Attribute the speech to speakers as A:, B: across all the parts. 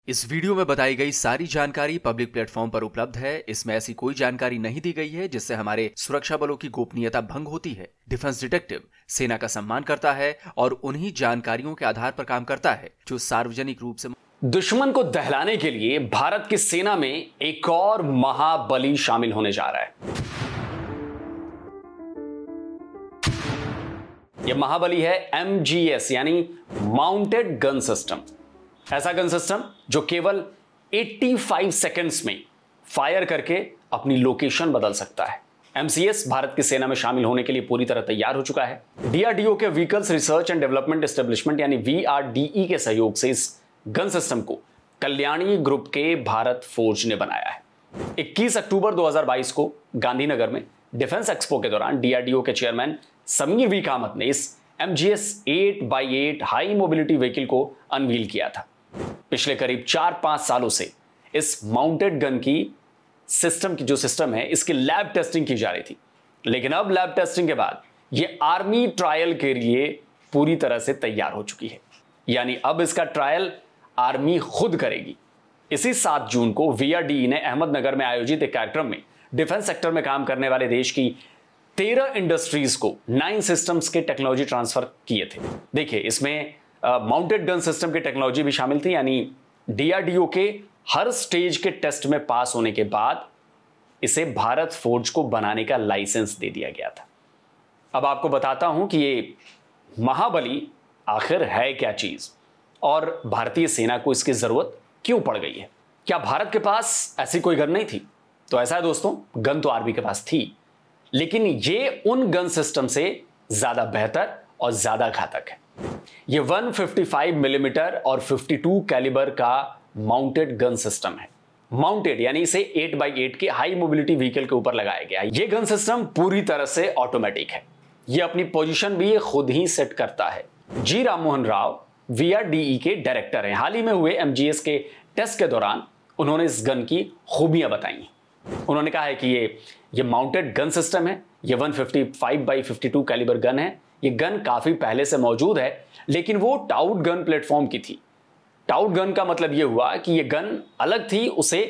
A: इस वीडियो में बताई गई सारी जानकारी पब्लिक प्लेटफॉर्म पर उपलब्ध है। इसमें ऐसी कोई जानकारी नहीं दी गई है जिससे हमारे सुरक्षा बलों की गोपनीयता भंग होती है। डिफेंस डिटेक्टिव सेना का सम्मान करता है और उन्हीं जानकारियों के आधार पर काम करता है जो सार्वजनिक रूप से।
B: दुश्मन को दहलाने के लिए भारत की सेना में एक और महाबली शामिल होने जा रहा है। यह महाबली है MGS यानी माउंटेड गन सिस्टम। ऐसा गन सिस्टम जो केवल 85 सेकंड्स में फायर करके अपनी लोकेशन बदल सकता है। MCS भारत की सेना में शामिल होने के लिए पूरी तरह तैयार हो चुका है। DRDO के vehicles research and development establishment यानी VRDE के सहयोग से इस गन सिस्टम को कल्याणी ग्रुप के भारत फोर्ज ने बनाया है। 21 अक्टूबर 2022 को गांधीनगर में डिफेंस एक्सपो के दौरान DRDO के चेयरमैन समीर वी कामत ने इस MGS 8x8 high mobility vehicle को अनवील किया था। पिछले करीब 4-5 सालों से इस माउंटेड गन की जो सिस्टम है इसकी लैब टेस्टिंग की जा रही थी, लेकिन अब लैब टेस्टिंग के बाद यह आर्मी ट्रायल के लिए पूरी तरह से तैयार हो चुकी है। यानी अब इसका ट्रायल आर्मी खुद करेगी। इसी 7 जून को VRDE ने अहमदनगर में आयोजित एक कार्यक्रम में डिफेंस सेक्टर में काम करने वाले देश की 13 इंडस्ट्रीज को 9 सिस्टम्स के टेक्नोलॉजी ट्रांसफर किए थे। देखिए, इसमें माउंटेड गन सिस्टम की टेक्नोलॉजी भी शामिल थी, यानी DRDO के हर स्टेज के टेस्ट में पास होने के बाद इसे भारत फोर्ज को बनाने का लाइसेंस दे दिया गया था। अब आपको बताता हूं कि ये महाबली आखिर है क्या चीज और भारतीय सेना को इसकी जरूरत क्यों पड़ गई है। क्या भारत के पास ऐसी कोई गन नहीं थी? तो ऐसा है दोस्तों, गन तो आर्मी के पास थी, लेकिन ये उन गन सिस्टम से ज्यादा बेहतर और ज्यादा घातक है। ये 155 मिलीमीटर और 52 कैलिबर का माउंटेड गन सिस्टम है। माउंटेड यानी इसे 8x8 के हाई मोबिलिटी व्हीकल के ऊपर लगाया गया है। ये गन सिस्टम पूरी तरह से ऑटोमेटिक है। ये अपनी पोजीशन भी खुद ही सेट करता है। जी राममोहन राव VRDE के डायरेक्टर हैं। हाल ही में हुए MGS के टेस्ट के दौरान उन्होंने इस गन की खूबियां बताई। उन्होंने कहा है कि ये माउंटेड गन सिस्टम है। ये 155x52 कैलिबर गन है। ये गन काफी पहले से मौजूद है, लेकिन वो टाउट गन प्लेटफॉर्म की थी। टाउट गन का मतलब यह हुआ कि ये गन अलग थी, उसे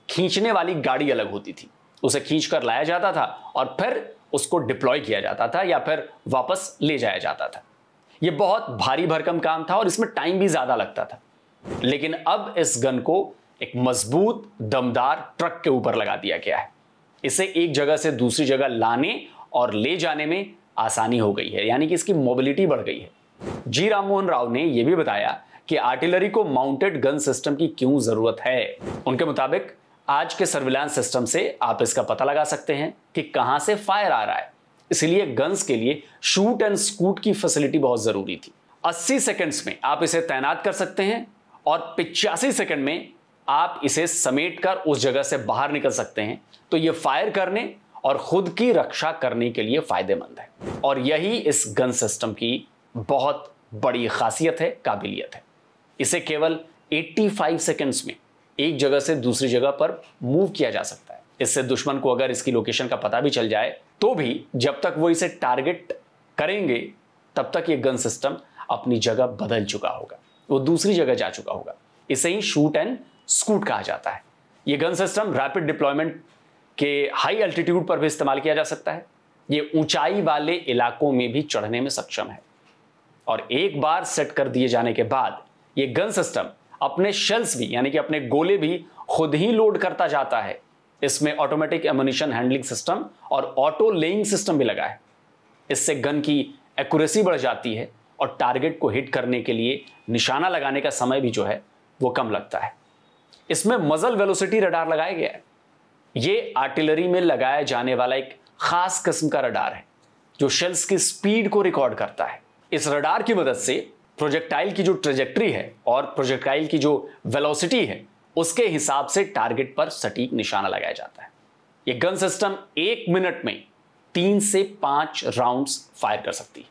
B: खींचने वाली गाड़ी अलग होती थी। उसे खींचकर लाया जाता था और फिर उसको डिप्लॉय किया जाता था या फिर वापस ले जाया जाता था। यह बहुत भारी भरकम काम था और इसमें टाइम भी ज्यादा लगता था। लेकिन अब इस गन को एक मजबूत दमदार ट्रक के ऊपर लगा दिया गया है। इसे एक जगह से दूसरी जगह लाने और ले जाने में आसानी हो गई है, यानी कि इसकी मोबिलिटी बढ़ गई है। जी राममोहन राव ने यह भी बताया कि आर्टिलरी को माउंटेड गन सिस्टम की क्यों जरूरत है। उनके मुताबिक आज के सर्विलांस सिस्टम से आप इसका पता लगा सकते हैं कि कहां से फायर आ रहा है, इसलिए गन्स के लिए शूट एंड स्कूट की फैसिलिटी बहुत जरूरी थी। 80 सेकंड्स में आप इसे तैनात कर सकते हैं और 85 सेकंड में आप इसे समेटकर उस जगह से बाहर निकल सकते हैं। तो यह फायर करने और खुद की रक्षा करने के लिए फायदेमंद है और यही इस गन सिस्टम की बहुत बड़ी खासियत है, काबिलियत है। इसे केवल 85 सेकंड्स में एक जगह से दूसरी जगह पर मूव किया जा सकता है। इससे दुश्मन को अगर इसकी लोकेशन का पता भी चल जाए तो भी जब तक वो इसे टारगेट करेंगे तब तक ये गन सिस्टम अपनी जगह बदल चुका होगा, वो दूसरी जगह जा चुका होगा। इसे ही शूट एंड स्कूट कहा जाता है। यह गन सिस्टम रैपिड डिप्लॉयमेंट के हाई एल्टीट्यूड पर भी इस्तेमाल किया जा सकता है। यह ऊंचाई वाले इलाकों में भी चढ़ने में सक्षम है और एक बार सेट कर दिए जाने के बाद यह गन सिस्टम अपने शेल्स भी यानी कि अपने गोले भी खुद ही लोड करता जाता है। इसमें ऑटोमेटिक एम्युनिशन हैंडलिंग सिस्टम और ऑटो लेइंग सिस्टम भी लगा है। इससे गन की एक्यूरेसी बढ़ जाती है और टारगेट को हिट करने के लिए निशाना लगाने का समय भी जो है वो कम लगता है। इसमें मजल वेलोसिटी रडार लगाया गया है। यह आर्टिलरी में लगाया जाने वाला एक खास किस्म का रडार है जो शेल्स की स्पीड को रिकॉर्ड करता है। इस रडार की मदद से प्रोजेक्टाइल की जो ट्रेजेक्टरी है और प्रोजेक्टाइल की जो वेलोसिटी है उसके हिसाब से टारगेट पर सटीक निशाना लगाया जाता है। यह गन सिस्टम 1 मिनट में 3 से 5 राउंड्स फायर कर सकती है।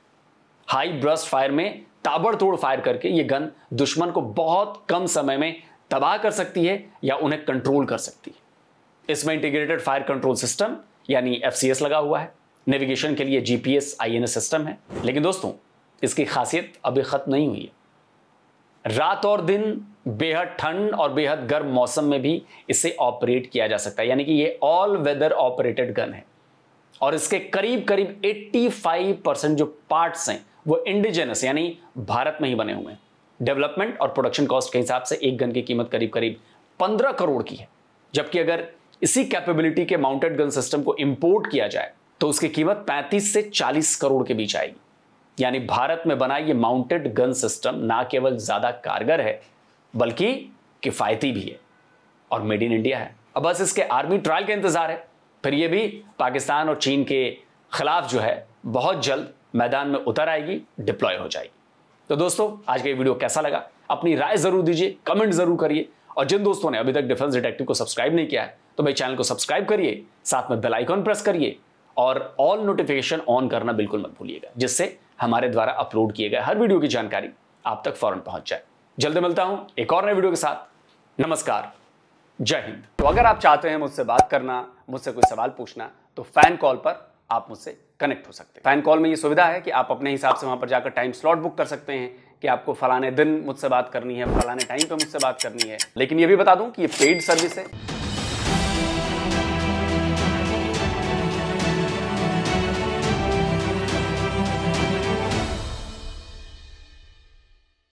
B: हाई ब्रस्ट फायर में ताबड़तोड़ फायर करके यह गन दुश्मन को बहुत कम समय में तबाह कर सकती है या उन्हें कंट्रोल कर सकती है। इसमें इंटीग्रेटेड फायर कंट्रोल सिस्टम यानी FCS लगा हुआ है। नेविगेशन के लिए GPS INS सिस्टम है। लेकिन दोस्तों, इसकी खासियत अभी खत्म नहीं हुई है। रात और दिन, बेहद ठंड और बेहद गर्म मौसम में भी इसे ऑपरेट किया जा सकता है, यानी कि ये ऑल वेदर ऑपरेटेड गन है। और इसके करीब करीब 85% जो पार्ट्स हैं वो इंडिजिनस यानी भारत में ही बने हुए हैं। डेवलपमेंट और प्रोडक्शन कॉस्ट के हिसाब से एक गन की कीमत करीब करीब 15 करोड़ की है, जबकि अगर इसी कैपेबिलिटी के माउंटेड गन सिस्टम को इंपोर्ट किया जाए तो उसकी कीमत 35 से 40 करोड़ के बीच आएगी। यानी भारत में बना ये माउंटेड गन सिस्टम ना केवल ज्यादा कारगर है बल्कि किफायती भी है और मेड इन इंडिया है। अब बस इसके आर्मी ट्रायल का इंतजार है, फिर ये भी पाकिस्तान और चीन के खिलाफ जो है बहुत जल्द मैदान में उतर आएगी, डिप्लॉय हो जाएगी। तो दोस्तों, आज का ये वीडियो कैसा लगा अपनी राय जरूर दीजिए, कमेंट जरूर करिए, और जिन दोस्तों ने अभी तक डिफेंस डिटेक्टिव को सब्सक्राइब नहीं किया है तो भाई चैनल को सब्सक्राइब करिए, साथ में बेल आइकॉन प्रेस करिए और ऑल नोटिफिकेशन ऑन करना बिल्कुल मत भूलिएगा, जिससे हमारे द्वारा अपलोड किए गए हर वीडियो की जानकारी आप तक फौरन पहुंच जाए। जल्दी मिलता हूं एक और नए वीडियो के साथ। नमस्कार, जय हिंद। तो अगर आप चाहते हैं मुझसे बात करना, मुझसे कोई सवाल पूछना, तो फैन कॉल पर आप मुझसे कनेक्ट हो सकते हैं। फैन कॉल में ये सुविधा है कि आप अपने हिसाब से वहां पर जाकर टाइम स्लॉट बुक कर सकते हैं कि आपको फलाने दिन मुझसे बात करनी है, फलाने टाइम पे मुझसे बात करनी है। लेकिन ये भी बता दूं कि ये पेड सर्विस है,